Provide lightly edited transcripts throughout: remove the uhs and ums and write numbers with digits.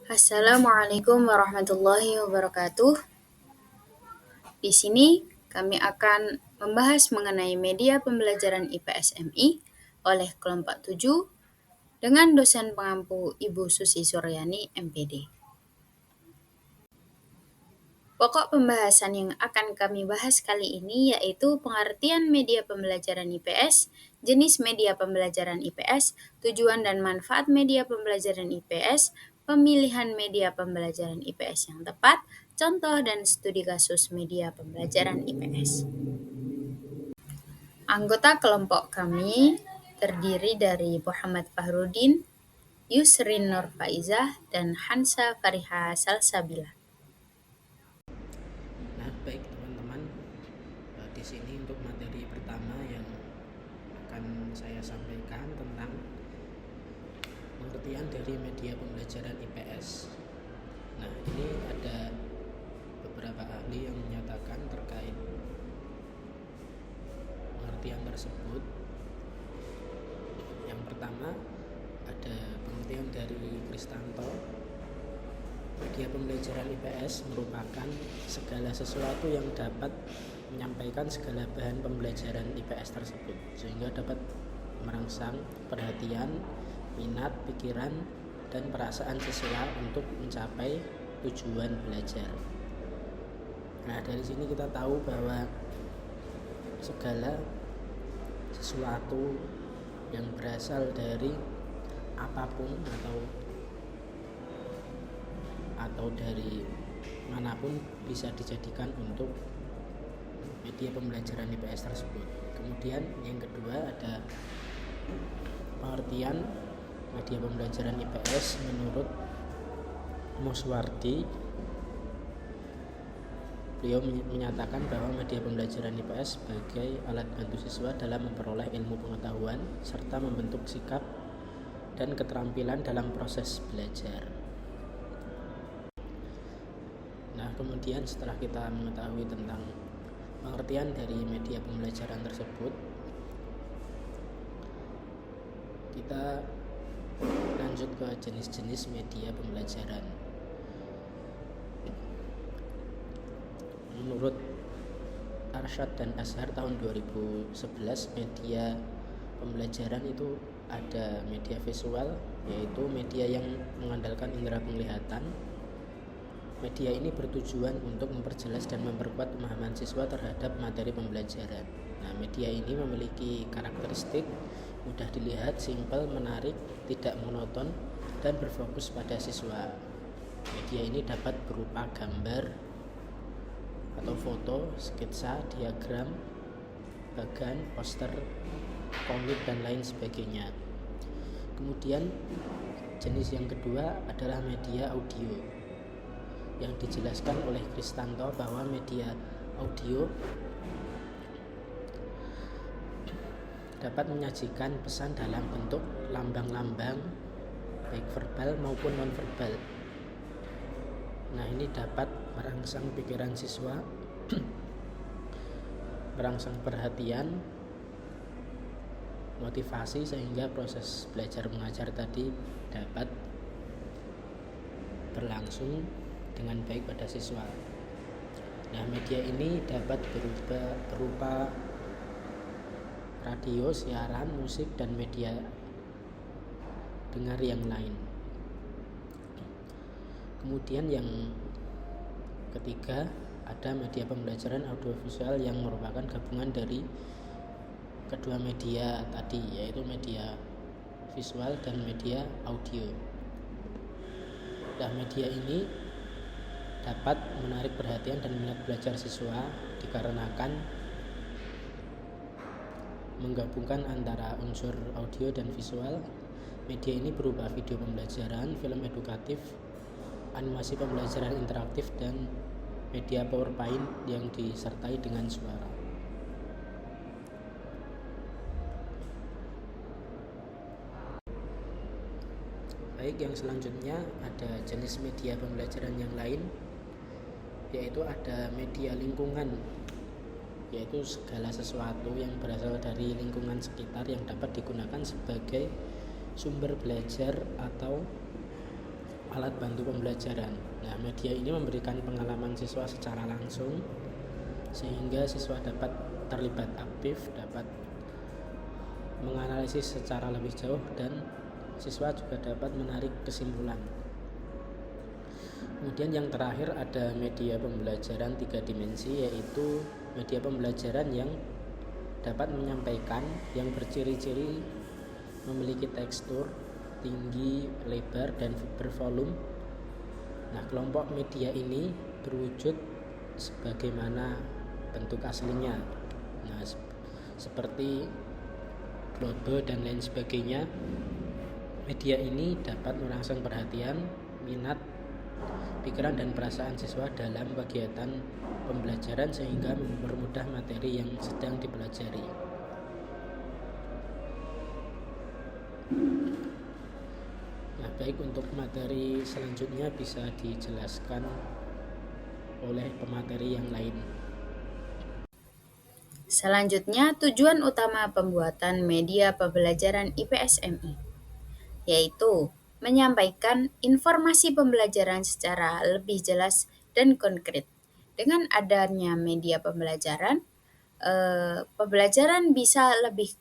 Assalamualaikum warahmatullahi wabarakatuh. Di sini kami akan membahas mengenai media pembelajaran IPS MI oleh kelompok 7 dengan dosen pengampu Ibu Susi Suryani, MPD. Pokok pembahasan yang akan kami bahas kali ini yaitu pengertian media pembelajaran IPS, jenis media pembelajaran IPS, tujuan dan manfaat media pembelajaran IPS, pemilihan media pembelajaran IPS yang tepat, contoh dan studi kasus media pembelajaran IPS. Anggota kelompok kami terdiri dari Muhammad Fahrudin, Yusrin Nurfaizah, dan Hansa Fariha Salsabila. Nah, baik teman-teman, di sini untuk materi pertama yang akan saya sampaikan tentang pengertian dari media pembelajaran IPS. Nah, ini ada beberapa ahli yang menyatakan terkait pengertian tersebut. Yang pertama ada pengertian dari Kristanto. Media pembelajaran IPS merupakan segala sesuatu yang dapat menyampaikan segala bahan pembelajaran IPS tersebut, sehingga dapat merangsang perhatian, minat, pikiran, dan perasaan siswa untuk mencapai tujuan belajar. Nah, dari sini kita tahu bahwa segala sesuatu yang berasal dari apapun atau dari manapun bisa dijadikan untuk media pembelajaran IPS tersebut. Kemudian yang kedua ada pengertian media pembelajaran IPS menurut Muswardi. Beliau menyatakan bahwa media pembelajaran IPS sebagai alat bantu siswa dalam memperoleh ilmu pengetahuan serta membentuk sikap dan keterampilan dalam proses belajar. Nah, kemudian setelah kita mengetahui tentang pengertian dari media pembelajaran tersebut, kita lanjut ke jenis-jenis media pembelajaran. Menurut Arsyad dan Azhar tahun 2011, media pembelajaran itu ada media visual, yaitu media yang mengandalkan indera penglihatan. Media ini bertujuan untuk memperjelas dan memperkuat pemahaman siswa terhadap materi pembelajaran. Nah, media ini memiliki karakteristik mudah dilihat, simpel, menarik, tidak monoton, dan berfokus pada siswa. Media ini dapat berupa gambar atau foto, sketsa, diagram, bagan, poster, komik, dan lain sebagainya. Kemudian jenis yang kedua adalah media audio, yang dijelaskan oleh Kristanto bahwa media audio dapat menyajikan pesan dalam bentuk lambang-lambang baik verbal maupun non-verbal. Nah, ini dapat merangsang pikiran siswa, merangsang perhatian, motivasi, sehingga proses belajar mengajar tadi dapat berlangsung dengan baik pada siswa. Nah, media ini dapat berupa radio, siaran, musik, dan media dengar yang lain. Kemudian yang ketiga ada media pembelajaran audiovisual yang merupakan gabungan dari kedua media tadi, yaitu media visual dan media audio. Nah, media ini dapat menarik perhatian dan minat belajar siswa dikarenakan menggabungkan antara unsur audio dan visual. Media ini berupa video pembelajaran, film edukatif, animasi pembelajaran interaktif, dan media PowerPoint yang disertai dengan suara. Baik, yang selanjutnya ada jenis media pembelajaran yang lain, yaitu ada media lingkungan, yaitu segala sesuatu yang berasal dari lingkungan sekitar yang dapat digunakan sebagai sumber belajar atau alat bantu pembelajaran. Nah, media ini memberikan pengalaman siswa secara langsung sehingga siswa dapat terlibat aktif, dapat menganalisis secara lebih jauh, dan siswa juga dapat menarik kesimpulan. Kemudian yang terakhir ada media pembelajaran 3 dimensi, yaitu media pembelajaran yang dapat menyampaikan, yang berciri-ciri memiliki tekstur tinggi, lebar, dan bervolume. Nah, kelompok media ini berwujud sebagaimana bentuk aslinya. Nah, seperti logo dan lain sebagainya. Media ini dapat merangsang perhatian, minat, pikiran, dan perasaan siswa dalam kegiatan pembelajaran sehingga mempermudah materi yang sedang dipelajari. Nah, baik, untuk materi selanjutnya bisa dijelaskan oleh pemateri yang lain. Selanjutnya, tujuan utama pembuatan media pembelajaran IPS MI, yaitu menyampaikan informasi pembelajaran secara lebih jelas dan konkret. Dengan adanya media pembelajaran, pembelajaran bisa lebih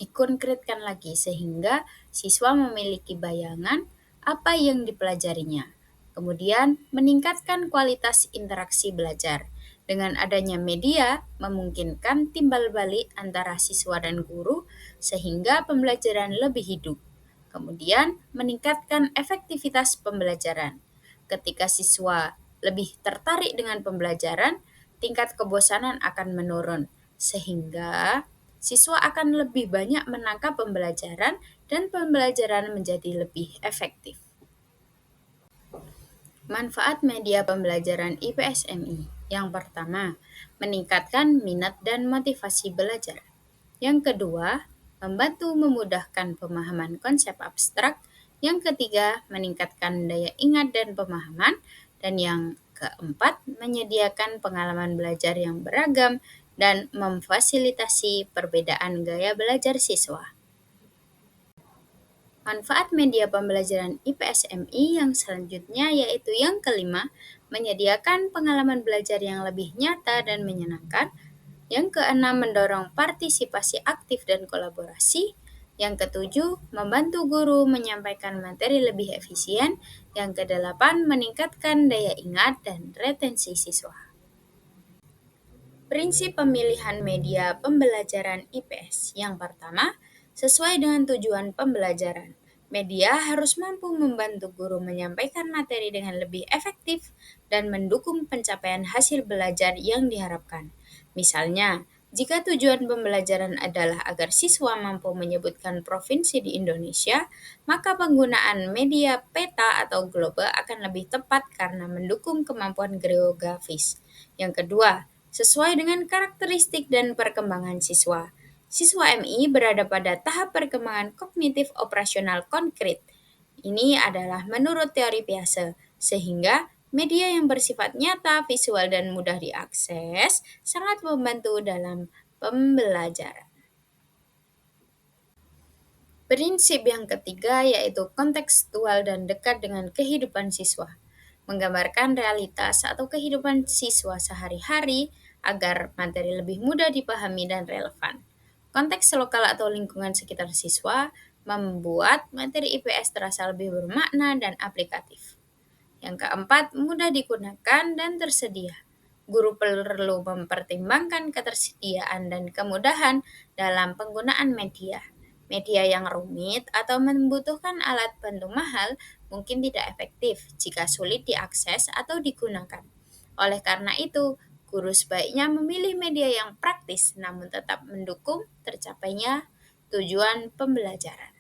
dikonkretkan lagi sehingga siswa memiliki bayangan apa yang dipelajarinya. Kemudian meningkatkan kualitas interaksi belajar. Dengan adanya media memungkinkan timbal balik antara siswa dan guru sehingga pembelajaran lebih hidup. Kemudian meningkatkan efektivitas pembelajaran. Ketika siswa lebih tertarik dengan pembelajaran, tingkat kebosanan akan menurun sehingga siswa akan lebih banyak menangkap pembelajaran dan pembelajaran menjadi lebih efektif. Manfaat media pembelajaran IPS MI. Yang pertama, meningkatkan minat dan motivasi belajar. Yang kedua, membantu memudahkan pemahaman konsep abstrak. Yang ketiga, meningkatkan daya ingat dan pemahaman. Dan yang keempat, menyediakan pengalaman belajar yang beragam dan memfasilitasi perbedaan gaya belajar siswa. Manfaat media pembelajaran IPS MI yang selanjutnya yaitu yang kelima, menyediakan pengalaman belajar yang lebih nyata dan menyenangkan. Yang keenam, mendorong partisipasi aktif dan kolaborasi. Yang ketujuh, membantu guru menyampaikan materi lebih efisien. Yang kedelapan, meningkatkan daya ingat dan retensi siswa. Prinsip pemilihan media pembelajaran IPS. Yang pertama, sesuai dengan tujuan pembelajaran. Media harus mampu membantu guru menyampaikan materi dengan lebih efektif dan mendukung pencapaian hasil belajar yang diharapkan. Misalnya, jika tujuan pembelajaran adalah agar siswa mampu menyebutkan provinsi di Indonesia, maka penggunaan media peta atau globe akan lebih tepat karena mendukung kemampuan geografis. Yang kedua, sesuai dengan karakteristik dan perkembangan siswa. Siswa MI berada pada tahap perkembangan kognitif operasional konkret. Ini adalah menurut teori Piaget, sehingga media yang bersifat nyata, visual, dan mudah diakses sangat membantu dalam pembelajaran. Prinsip yang ketiga yaitu kontekstual dan dekat dengan kehidupan siswa, menggambarkan realitas atau kehidupan siswa sehari-hari agar materi lebih mudah dipahami dan relevan. Konteks lokal atau lingkungan sekitar siswa membuat materi IPS terasa lebih bermakna dan aplikatif. Yang keempat, mudah digunakan dan tersedia. Guru perlu mempertimbangkan ketersediaan dan kemudahan dalam penggunaan media. Media yang rumit atau membutuhkan alat bantu mahal mungkin tidak efektif jika sulit diakses atau digunakan. Oleh karena itu, guru sebaiknya memilih media yang praktis namun tetap mendukung tercapainya tujuan pembelajaran.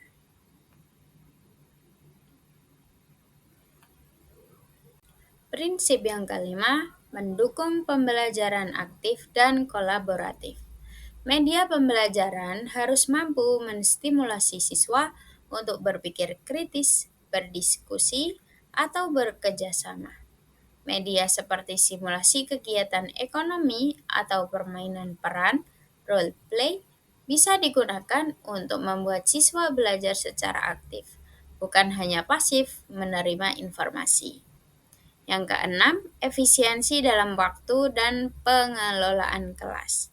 Prinsip yang kelima, mendukung pembelajaran aktif dan kolaboratif. Media pembelajaran harus mampu menstimulasi siswa untuk berpikir kritis, berdiskusi, atau bekerjasama. Media seperti simulasi kegiatan ekonomi atau permainan peran, role play, bisa digunakan untuk membuat siswa belajar secara aktif. bukan hanya pasif menerima informasi. Yang keenam, efisiensi dalam waktu dan pengelolaan kelas.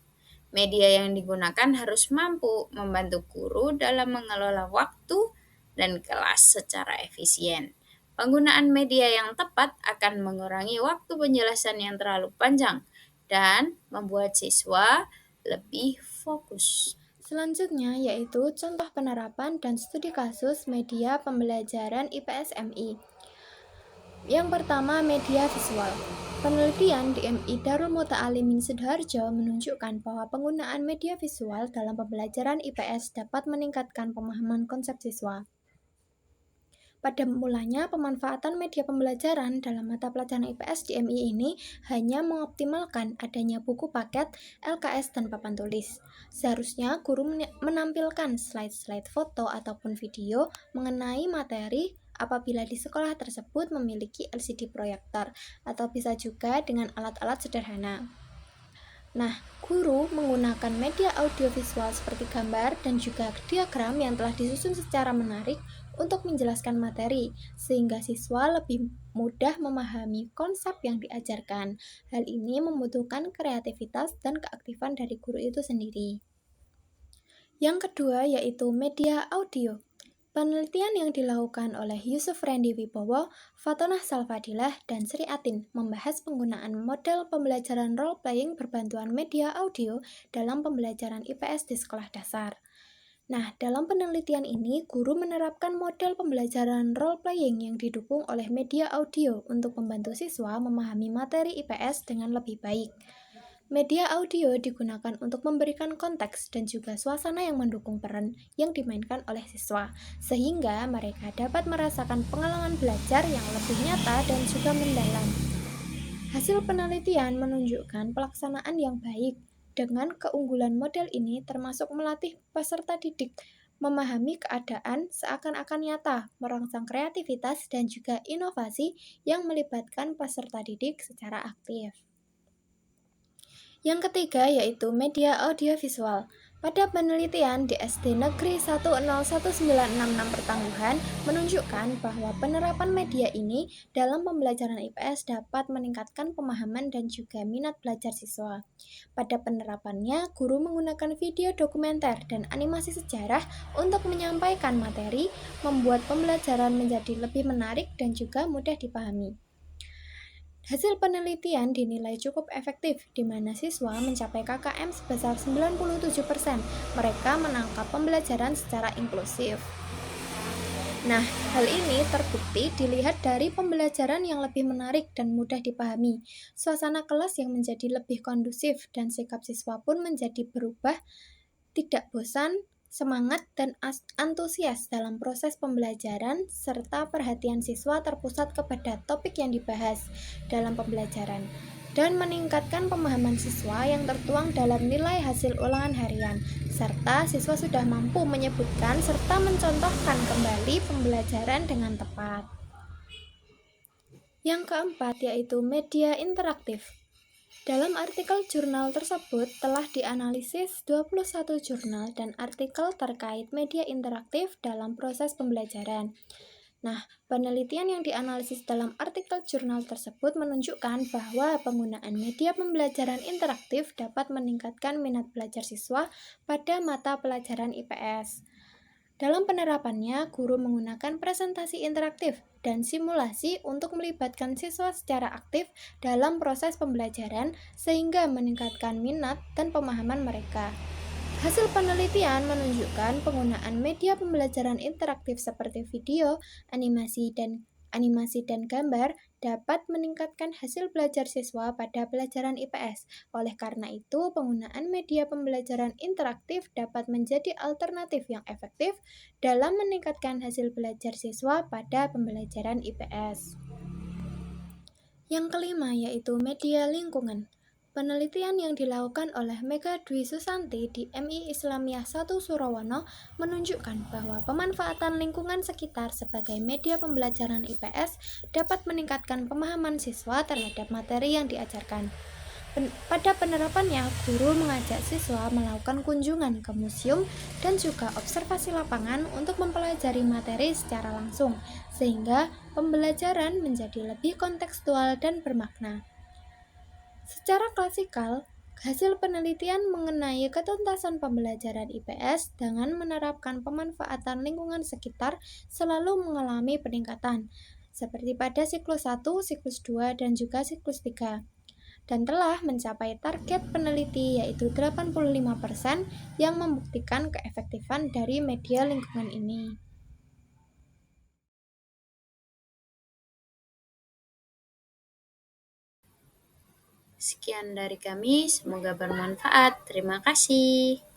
Media yang digunakan harus mampu membantu guru dalam mengelola waktu dan kelas secara efisien. Penggunaan media yang tepat akan mengurangi waktu penjelasan yang terlalu panjang dan membuat siswa lebih fokus. Selanjutnya yaitu contoh penerapan dan studi kasus media pembelajaran IPS MI. Yang pertama, media visual. Penelitian di MI Darul Muta'alimin Sidoarjo menunjukkan bahwa penggunaan media visual dalam pembelajaran IPS dapat meningkatkan pemahaman konsep siswa. Pada mulanya, pemanfaatan media pembelajaran dalam mata pelajaran IPS di MI ini hanya mengoptimalkan adanya buku paket, LKS, dan papan tulis. Seharusnya guru menampilkan slide-slide foto ataupun video mengenai materi apabila di sekolah tersebut memiliki LCD proyektor, atau bisa juga dengan alat-alat sederhana. Nah, guru menggunakan media audiovisual seperti gambar dan juga diagram yang telah disusun secara menarik untuk menjelaskan materi, sehingga siswa lebih mudah memahami konsep yang diajarkan. Hal ini membutuhkan kreativitas dan keaktifan dari guru itu sendiri. Yang kedua yaitu media audio. Penelitian yang dilakukan oleh Yusuf Randy Wibowo, Fatonah Salfadilah, dan Sri Atin membahas penggunaan model pembelajaran role-playing berbantuan media audio dalam pembelajaran IPS di sekolah dasar. Nah, dalam penelitian ini, guru menerapkan model pembelajaran role-playing yang didukung oleh media audio untuk membantu siswa memahami materi IPS dengan lebih baik. Media audio digunakan untuk memberikan konteks dan juga suasana yang mendukung peran yang dimainkan oleh siswa, sehingga mereka dapat merasakan pengalaman belajar yang lebih nyata dan juga mendalam. Hasil penelitian menunjukkan pelaksanaan yang baik. Dengan keunggulan model ini termasuk melatih peserta didik memahami keadaan seakan-akan nyata, merangsang kreativitas dan juga inovasi yang melibatkan peserta didik secara aktif. Yang ketiga yaitu media audiovisual. Pada penelitian di SD Negeri 101966 Pertangguhan menunjukkan bahwa penerapan media ini dalam pembelajaran IPS dapat meningkatkan pemahaman dan juga minat belajar siswa. Pada penerapannya, guru menggunakan video dokumenter dan animasi sejarah untuk menyampaikan materi, membuat pembelajaran menjadi lebih menarik dan juga mudah dipahami. Hasil penelitian dinilai cukup efektif, di mana siswa mencapai KKM sebesar 97%. Mereka menangkap pembelajaran secara inklusif. Nah, hal ini terbukti dilihat dari pembelajaran yang lebih menarik dan mudah dipahami. Suasana kelas yang menjadi lebih kondusif dan sikap siswa pun menjadi berubah, tidak bosan, semangat, dan antusias dalam proses pembelajaran, serta perhatian siswa terpusat kepada topik yang dibahas dalam pembelajaran, dan meningkatkan pemahaman siswa yang tertuang dalam nilai hasil ulangan harian, serta siswa sudah mampu menyebutkan serta mencontohkan kembali pembelajaran dengan tepat. Yang keempat yaitu media interaktif. Dalam artikel jurnal tersebut telah dianalisis 21 jurnal dan artikel terkait media interaktif dalam proses pembelajaran. Nah, penelitian yang dianalisis dalam artikel jurnal tersebut menunjukkan bahwa penggunaan media pembelajaran interaktif dapat meningkatkan minat belajar siswa pada mata pelajaran IPS. Dalam penerapannya, guru menggunakan presentasi interaktif dan simulasi untuk melibatkan siswa secara aktif dalam proses pembelajaran sehingga meningkatkan minat dan pemahaman mereka. Hasil penelitian menunjukkan penggunaan media pembelajaran interaktif seperti video, animasi dan gambar dapat meningkatkan hasil belajar siswa pada pelajaran IPS. Oleh karena itu, penggunaan media pembelajaran interaktif dapat menjadi alternatif yang efektif dalam meningkatkan hasil belajar siswa pada pembelajaran IPS. Yang kelima yaitu media lingkungan. Penelitian yang dilakukan oleh Mega Dwi Susanti di MI Islamiyah 1 Surawono menunjukkan bahwa pemanfaatan lingkungan sekitar sebagai media pembelajaran IPS dapat meningkatkan pemahaman siswa terhadap materi yang diajarkan. Pada penerapannya, guru mengajak siswa melakukan kunjungan ke museum dan juga observasi lapangan untuk mempelajari materi secara langsung, sehingga pembelajaran menjadi lebih kontekstual dan bermakna. Secara klasikal, hasil penelitian mengenai ketuntasan pembelajaran IPS dengan menerapkan pemanfaatan lingkungan sekitar selalu mengalami peningkatan, seperti pada siklus 1, siklus 2, dan juga siklus 3 dan telah mencapai target peneliti yaitu 85% yang membuktikan keefektifan dari media lingkungan ini. Sekian dari kami, semoga bermanfaat. Terima kasih.